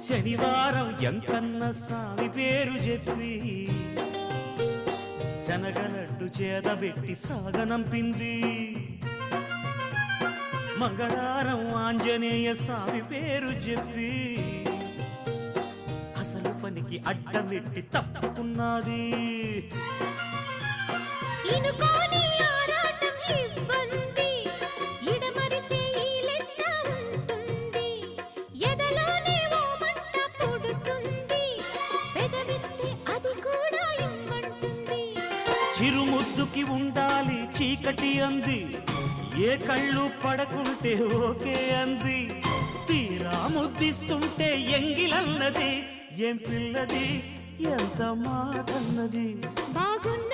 శనివారం ఎంకన్న సామి పేరు చెప్పి శనగలడ్డు చేదబెట్టి సాగనంపింది. మంగళవారం ఆంజనేయ స్వామి పేరు చెప్పి అసలు పనికి అడ్డమెట్టి తప్పుకున్నది. చిరుముద్దుకి ఉండాలి చీకటి అంది, ఏ కళ్ళు పడకుంటే ఓకే అంది. తీరా ముద్దిస్తుంటే ఎంగిలన్నది, ఏం పిల్లది ఎంత మాటన్నది. బాగుంది